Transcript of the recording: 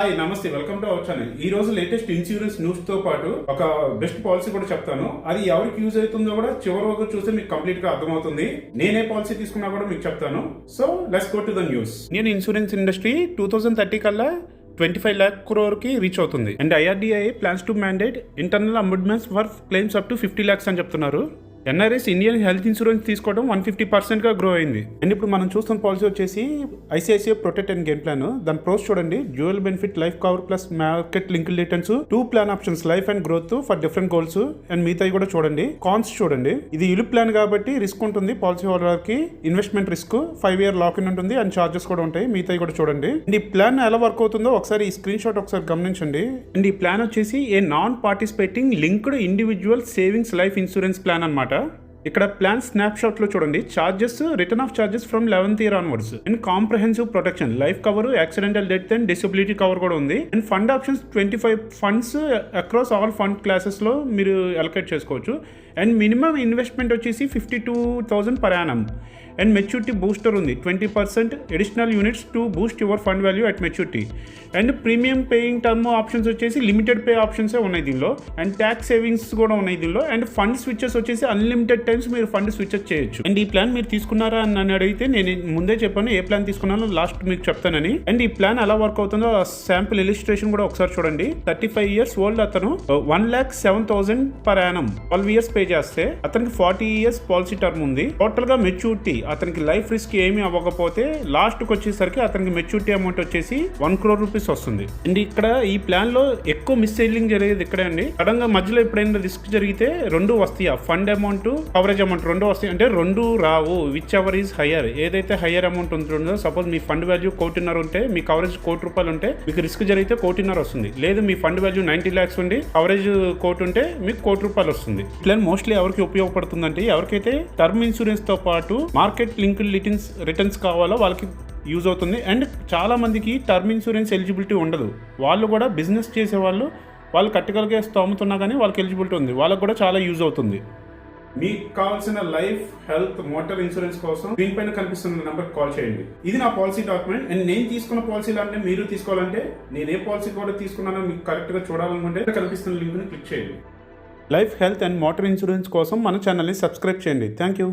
Hi నమస్తే, welcome to our channel. ఈ రోజు లేటెస్ట్ ఇన్సూరెన్స్ న్యూస్ తో పాటు ఒక బెస్ట్ పాలసీ కూడా చెప్తాను. అది ఎవరికి యూజ్ అవుతుందో కూడా చివరి వరకు చూస్తే మీకు కంప్లీట్ గా అర్థమవుతుంది. నేనే పాలసీ తీసుకున్నా కూడా మీకు చెప్తాను. So let's go to the news. Indian insurance industry 2030 కల్లా 25 lakh crore కి రీచ్ అవుతుంది. And IRDAI plans to mandate internal ombudsmen for claims up to 50 lakhs అని చెప్తున్నారు. NRS ఇండియన్ హెల్త్ ఇన్సూరెన్స్ తీసుకోవడం 150% గా గ్రో అయింది. అండ్ ఇప్పుడు మనం చూస్తున్న పాలసీ వచ్చేసి ICICI protect and gain plan. దాని ప్రోస్ చూడండి, dual benefit life cover plus market link returns, 2 plan options life and growth for different goals. And మిగతాయి కూడా చూడండి. కాన్స్ చూడండి, ఇది యులిప్ ప్లాన్ కాబట్టి రిస్క్ ఉంటుంది పాలసీ హోల్డర్ కి. Investment risk, 5 year lock in ఉంటుంది అండ్ చార్జెస్ కూడా ఉంటాయి. మిగతాయి కూడా చూడండి. అండ్ ఈ ప్లాన్ ఎలా వర్క్ అవుతుందో ఒకసారి ఈ స్క్రీన్ షాట్ ఒకసారి గమనించండి. అండ్ ఈ ప్లాన్ వచ్చేసి a non participating linked individual savings life insurance plan అన్నమాట. ఇక్కడ ప్లాన్ స్నాప్ షాట్ లో చూడండి, charges, return of charges from 11th year onwards. And comprehensive protection, life cover, accidental death and disability cover కూడా ఉంది. And fund options 25 funds across all fund classes లో మీరు allocate చేసుకోవచ్చు. And minimum investment వచ్చేసి 52,000 per annum. And maturity booster ఉంది, 20% additional units to Boost your fund value at maturity. And premium paying term options వచ్చేసి limited pay ఆప్షన్సే ఉన్నాయి దీనిలో. And tax savings కూడా ఉన్నాయి దీనిలో. అండ్ ఫండ్ స్విచెస్ వచ్చేసి అన్లిమిటెడ్ టైమ్స్ మీరు ఫండ్ స్విచెస్ చేయొచ్చు. అండ్ ఈ ప్లాన్ మీరు తీసుకున్నారా అని అడిగితే నేను ముందే చెప్పాను ఏ ప్లాన్ తీసుకున్నానో లాస్ట్ మీకు చెప్తానని. అండ్ ఈ ప్లాన్ ఎలా వర్క్ అవుతుందో శాంపుల్ ఇలిస్ట్రేషన్ కూడా ఒకసారి చూడండి. 35 years ఓల్డ్ అతను 1,07,000 per annum 12 years పే చేస్తే అతనికి 40 years పాలసీ టర్మ్ ఉంది. టోటల్ గా మెచ్యూరిటీ అతనికి లైఫ్ రిస్క్ ఏమీ అవ్వకపోతే లాస్ట్ కి వచ్చేసరికి అతనికి మెచ్యూరిటీ అమౌంట్ వచ్చేసి 1 crore rupees వస్తుంది. అండ్ ఇక్కడ ఈ ప్లాన్ లో ఎక్కువ మిస్ సెల్లింగ్ జరిగేది ఇక్కడే అండి. సడన్ గా మధ్యలో ఎప్పుడైనా రిస్క్ జరిగితే రెండు వస్తాయి, ఫండ్ అమౌంట్, కవరేజ్ అమౌంట్ రెండు వస్తాయి. అంటే రెండు రావు, విచ్ ఎవర్ ఈజ్ హయ్యర్. ఏదైతే హయ్యర్ అమౌంట్ ఉంటుందో, సపోజ్ మీ ఫండ్ వాల్యూ 1 crore ఉంటే, మీ కవరేజ్ 1 crore రూపాయలు ఉంటే, మీకు రిస్క్ జరిగితే 1 crore వస్తుంది. లేదు మీ ఫండ్ వాల్యూ 90 lakhs ఉండి కవరేజ్ 1 crore ఉంటే మీకు 1 crore రూపాయలు వస్తుంది. ప్లాన్ మోస్ట్లీ ఎవరికి ఉపయోగపడుతుందంటే ఎవరికైతే టర్మ్ ఇన్సూరెన్స్ తో పాటు మార్కెట్ లింక్ రిటర్న్స్ కావాలో వాళ్ళకి యూజ్ అవుతుంది. అండ్ చాలా మందికి టర్మ్ ఇన్సూరెన్స్ ఎలిజిబిలిటీ ఉండదు. వాళ్ళు కూడా బిజినెస్ చేసే వాళ్ళు కట్టగలిగే స్తోమతున్నా కానీ వాళ్ళకి ఎలిజిబిలిటీ ఉంది, వాళ్ళకి కూడా చాలా యూజ్ అవుతుంది. మీకు కావాల్సిన లైఫ్, హెల్త్, మోటార్ ఇన్సూరెన్స్ కోసం దీనిపైన కనిపిస్తున్న నెంబర్ కాల్ చేయండి. ఇది నా పాలసీ డాక్యుమెంట్. అండ్ నేను తీసుకున్న పాలసీలు అంటే మీరు తీసుకోవాలంటే, నేను ఏ పాలసీ కూడా తీసుకున్నానో మీకు కరెక్ట్ గా చూడాలనుకుంటే కనిపిస్తున్న లింక్ ని క్లిక్ చేయండి. Life, health and motor insurance కోసం మన ఛానల్ని సబ్స్క్రైబ్ చేయండి. Thank you.